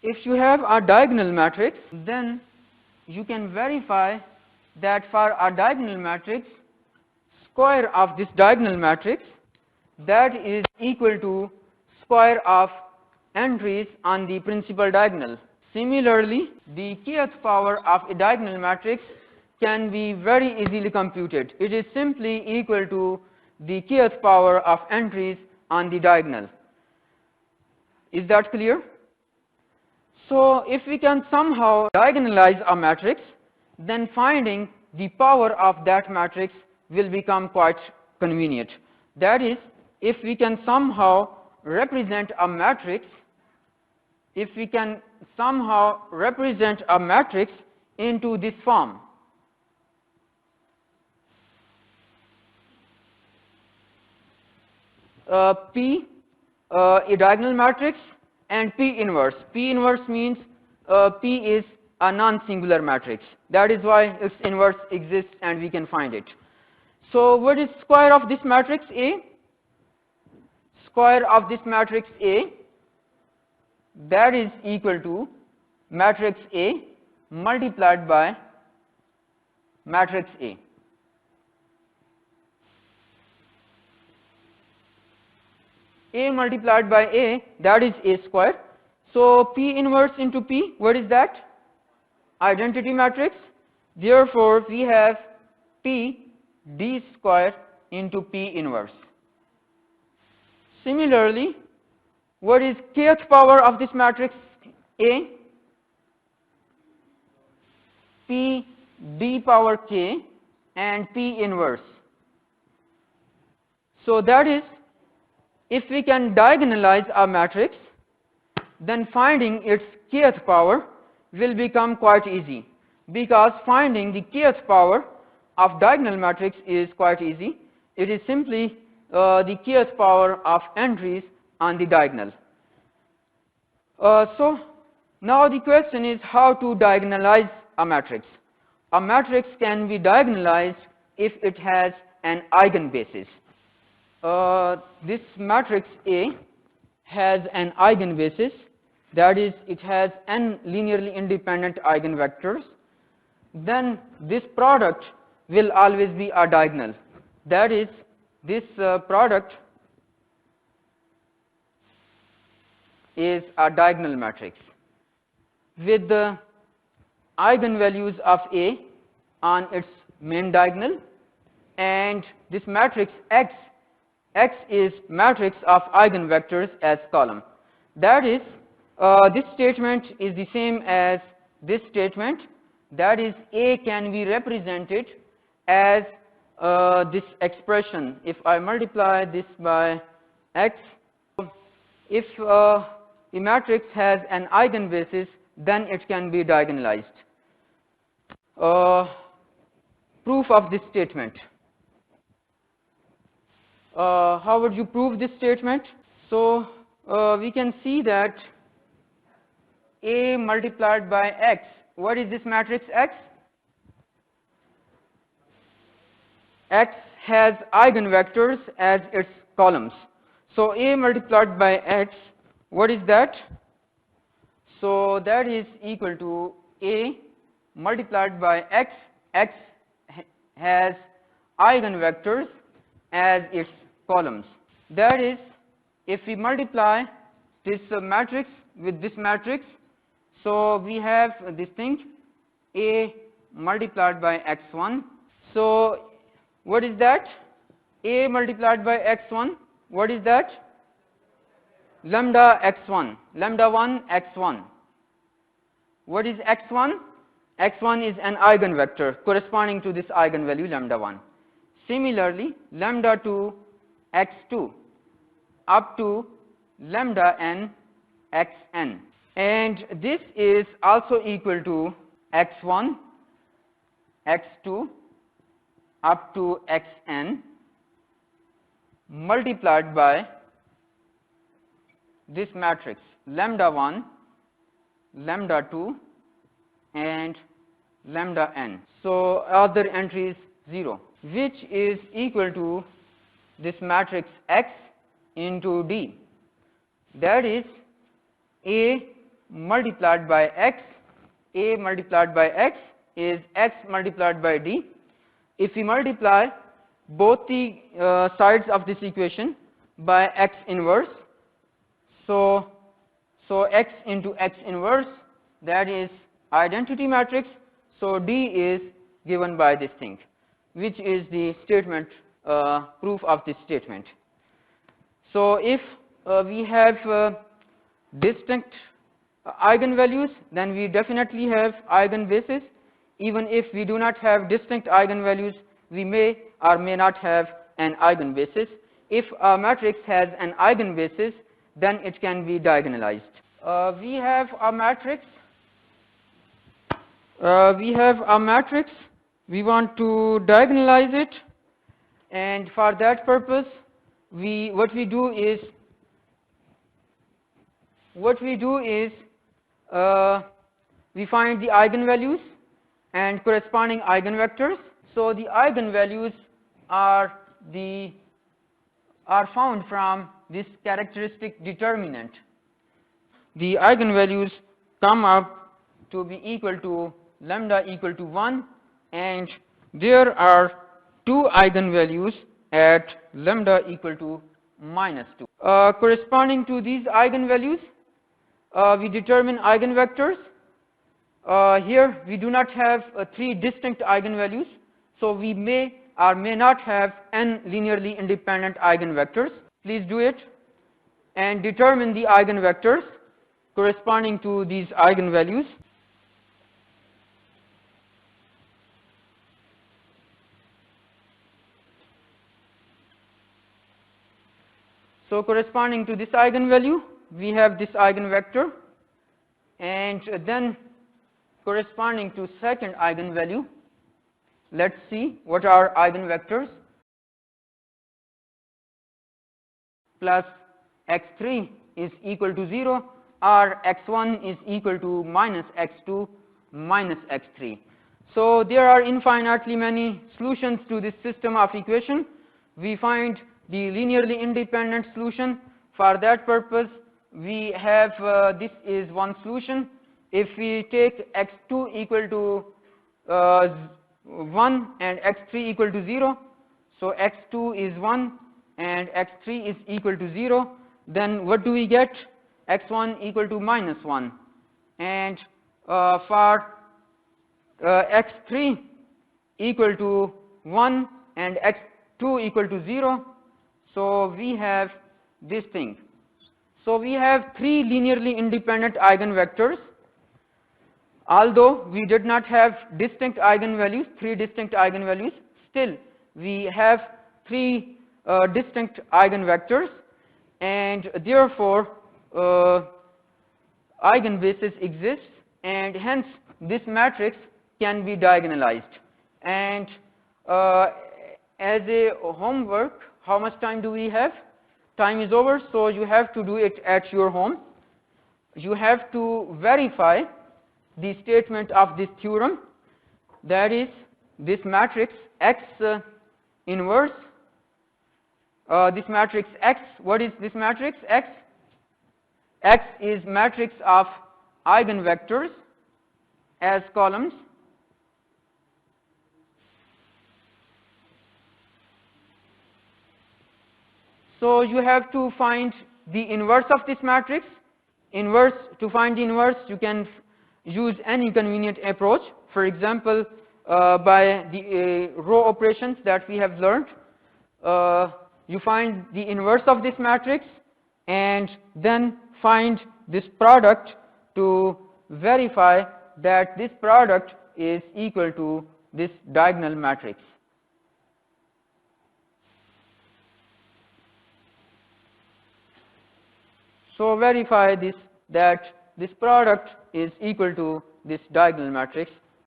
if you have a diagonal matrix, then you can verify that for a diagonal matrix, square of this diagonal matrix, that is equal to square of entries on the principal diagonal. Similarly, the kth power of a diagonal matrix can be very easily computed. It is simply equal to the kth power of entries on the diagonal. Is that clear? So if we can somehow diagonalize a matrix, then finding the power of that matrix will become quite convenient. That is, if we can somehow represent a matrix, into this form. P, a diagonal matrix, and P inverse. P inverse means P is a non-singular matrix. That is why its inverse exists and we can find it. So what is square of this matrix A? Square of this matrix A, that is equal to matrix A multiplied by matrix A. A multiplied by A, that is A square. So P inverse into P, what is that? Identity matrix. Therefore we have P D square into P inverse. Similarly, what is kth power of this matrix A? P D power k and P inverse. So that is, if we can diagonalize a matrix, then finding its kth power will become quite easy, because finding the kth power of diagonal matrix is quite easy. It is simply the kth power of entries on the diagonal. So now the question is how to diagonalize a matrix. A matrix can be diagonalized if it has an eigenbasis. This matrix A has an eigenbasis, that is, it has n linearly independent eigenvectors. Then this product will always be a diagonal. That is, this product is a diagonal matrix with the eigenvalues of A on its main diagonal, and this matrix X is matrix of eigenvectors as column. That is, this statement is the same as this statement, that is, A can be represented as this expression. If I multiply this by X, if the matrix has an eigenbasis, then it can be diagonalized. Proof of this statement. How would you prove this statement? So we can see that A multiplied by X, what is this matrix X? X has eigenvectors as its columns. So A multiplied by X, what is that? So that is equal to A multiplied by X. X has eigenvectors as its columns. That is, if we multiply this matrix with this matrix, so we have this thing A multiplied by X1. So what is that? A multiplied by X1, what is that? Lambda X1, lambda 1 X1. What is X1? X1 is an eigenvector corresponding to this eigenvalue lambda 1. Similarly, lambda 2 X2 up to lambda n Xn. And this is also equal to X1, X2 up to Xn multiplied by this matrix lambda 1, lambda 2 and lambda n. So other entry is 0, which is equal to this matrix X into D. That is, A multiplied by x, a multiplied by x is x multiplied by d. If we multiply both the sides of this equation by x inverse, so x into x inverse, that is identity matrix. So D is given by this thing, which is the statement, proof of this statement. So if we have distinct eigenvalues, then we definitely have eigenbases. Even if we do not have distinct eigenvalues, we may or may not have an eigenbasis. If a matrix has an eigenbasis, then it can be diagonalized. We have a matrix. We want to diagonalize it, and for that purpose, what we do is we find the eigenvalues and corresponding eigenvectors. So the eigenvalues are found from this characteristic determinant. The eigenvalues come up to be equal to lambda equal to 1, and there are two eigenvalues at lambda equal to -2. Corresponding to these eigenvalues, we determine eigenvectors. Here we do not have 3 distinct eigenvalues, so we may or may not have n linearly independent eigenvectors. Please do it and determine the eigenvectors corresponding to these eigenvalues. So corresponding to this eigenvalue, we have this eigenvector, and then corresponding to second eigenvalue, let's see what are eigenvectors. Plus x3 is equal to 0, or x1 is equal to minus x2 minus x3. So there are infinitely many solutions to this system of equation. We find the linearly independent solution. For that purpose, we have this is one solution. If we take x2 equal to 1 and x3 equal to 0, so x2 is 1 and x3 is equal to 0, then what do we get? x1 equal to -1, and for x3 equal to 1 and x2 equal to 0, so we have this thing. So we have 3 linearly independent eigenvectors. Although we did not have distinct eigenvalues, 3 distinct eigenvalues, still we have 3 distinct eigenvectors, and therefore eigenbasis exists, and hence this matrix can be diagonalized. And as a homework, how much time do we have? Time is over, so you have to do it at your home. You have to verify the statement of this theorem, that is, this matrix X inverse, this matrix X. What is this matrix X? X is matrix of eigenvectors as columns. So you have to find the inverse of this matrix. To find the inverse, you can use any convenient approach. For example, by the row operations that we have learned, you find the inverse of this matrix and then find this product to verify that this product is equal to this diagonal matrix. So verify this, that this product is equal to this diagonal matrix.